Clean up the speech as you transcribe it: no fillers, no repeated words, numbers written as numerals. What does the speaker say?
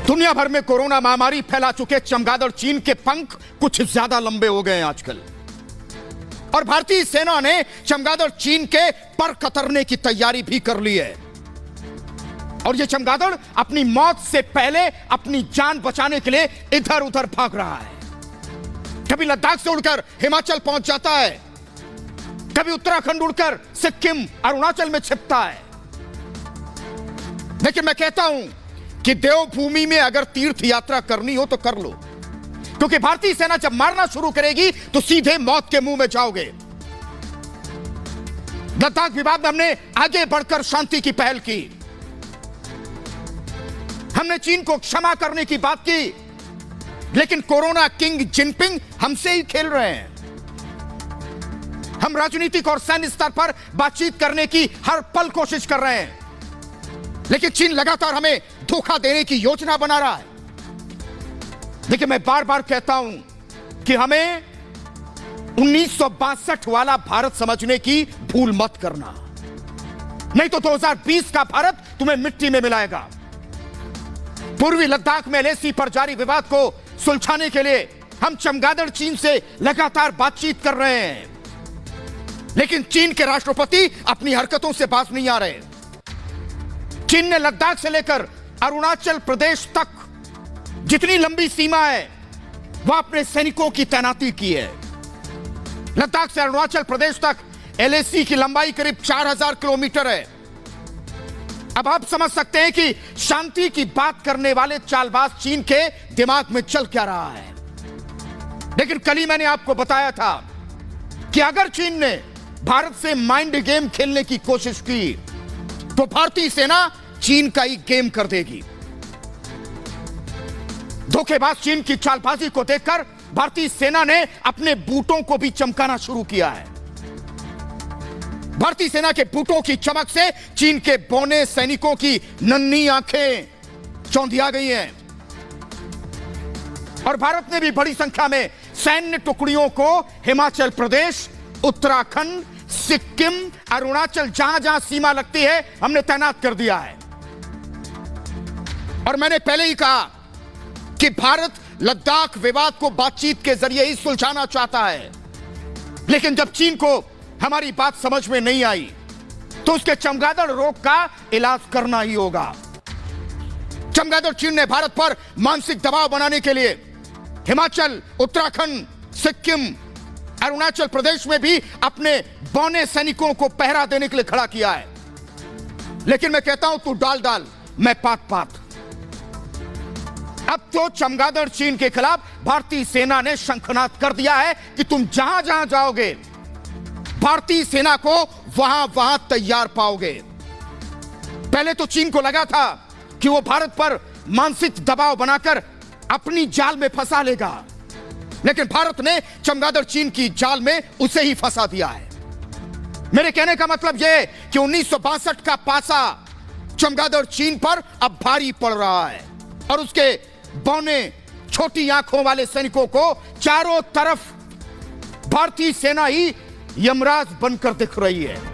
दुनिया भर में कोरोना महामारी फैला चुके चमगादड़ चीन के पंख कुछ ज्यादा लंबे हो गए हैं आजकल, और भारतीय सेना ने चमगादड़ चीन के पर कतरने की तैयारी भी कर ली है। और यह चमगादड़ अपनी मौत से पहले अपनी जान बचाने के लिए इधर उधर भाग रहा है। कभी लद्दाख से उड़कर हिमाचल पहुंच जाता है, कभी उत्तराखंड उड़कर सिक्किम अरुणाचल में छिपता है। लेकिन मैं कहता हूं कि देवभूमि में अगर तीर्थ यात्रा करनी हो तो कर लो, क्योंकि भारतीय सेना जब मारना शुरू करेगी तो सीधे मौत के मुंह में जाओगे। लद्दाख विवाद में हमने आगे बढ़कर शांति की पहल की, हमने चीन को क्षमा करने की बात की, लेकिन कोरोना किंग जिनपिंग हमसे ही खेल रहे हैं। हम राजनीतिक और सैन्य स्तर पर बातचीत करने की हर पल कोशिश कर रहे हैं, लेकिन चीन लगातार हमें धोखा देने की योजना बना रहा है। लेकिन मैं बार बार कहता हूं कि हमें 1962 वाला भारत समझने की भूल मत करना, नहीं तो 2020 का भारत तुम्हें मिट्टी में मिलाएगा। पूर्वी लद्दाख में एलएसी पर जारी विवाद को सुलझाने के लिए हम चमगादड़ चीन से लगातार बातचीत कर रहे हैं, लेकिन चीन के राष्ट्रपति अपनी हरकतों से बाज नहीं आ रहे। चीन ने लद्दाख से लेकर अरुणाचल प्रदेश तक जितनी लंबी सीमा है वह अपने सैनिकों की तैनाती की है। लद्दाख से अरुणाचल प्रदेश तक एलएसी की लंबाई करीब 4000 किलोमीटर है। अब आप समझ सकते हैं कि शांति की बात करने वाले चालबाज चीन के दिमाग में चल क्या रहा है। लेकिन कल ही मैंने आपको बताया था कि अगर चीन ने भारत से माइंड गेम खेलने की कोशिश की तो भारतीय सेना चीन का ही गेम कर देगी। धोखेबाज चीन की चालबाजी को देखकर भारतीय सेना ने अपने बूटों को भी चमकाना शुरू किया है। भारतीय सेना के बूटों की चमक से चीन के बौने सैनिकों की नन्ही आंखें चौंधिया गई हैं, और भारत ने भी बड़ी संख्या में सैन्य टुकड़ियों को हिमाचल प्रदेश, उत्तराखंड, सिक्किम, अरुणाचल, जहां जहां सीमा लगती है हमने तैनात कर दिया है। और मैंने पहले ही कहा कि भारत लद्दाख विवाद को बातचीत के जरिए ही सुलझाना चाहता है, लेकिन जब चीन को हमारी बात समझ में नहीं आई तो उसके चमगादड़ रोग का इलाज करना ही होगा। चमगादड़ चीन ने भारत पर मानसिक दबाव बनाने के लिए हिमाचल, उत्तराखंड, सिक्किम, अरुणाचल प्रदेश में भी अपने बौने सैनिकों को पहरा देने के लिए खड़ा किया है। लेकिन मैं कहता हूं तू डाल डाल, मैं पात पात। अब तो चमगादड़ चीन के खिलाफ भारतीय सेना ने शंखनाद कर दिया है कि तुम जहां जहां जाओगे भारतीय सेना को वहां वहां तैयार पाओगे। पहले तो चीन को लगा था कि वो भारत पर मानसिक दबाव बनाकर अपनी जाल में फंसा लेगा, लेकिन भारत ने चमगादड़ चीन की जाल में उसे ही फंसा दिया है। मेरे कहने का मतलब यह कि 1962 का पासा चमगादड़ चीन पर अब भारी पड़ रहा है, और उसके बौने छोटी आंखों वाले सैनिकों को चारों तरफ भारतीय सेना ही यमराज बनकर दिख रही है।